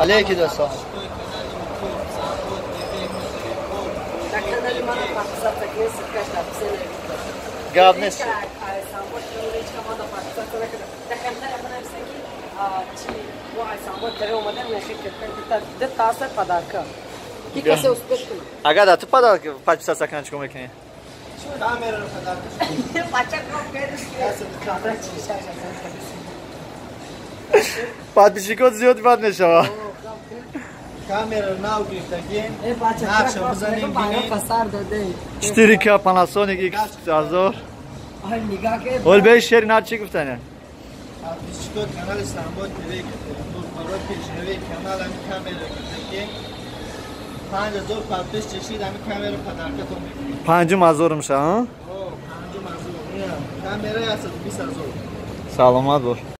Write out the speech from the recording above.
علیکی دستان گاب نیست اگر داتو پدر که 500 سکن چیکار میکنی؟ کامرا رو پدر بعد بیشتر زیاد بد نشود کامرا رو ناو گرفتگیم نقشه بزنیم بینیم چطوری که پاناسونیک X1000 اول به شهر نار چی گفتنه؟ بیشتر کانال استانبول تیوی دور پیشروی کانال همین کامرا گرفتگیم 5000 پادش چشید همین کامرا رو پدر کتون میکنیم 5000 میشه ها؟ کامرا هست 20000 سلامت باش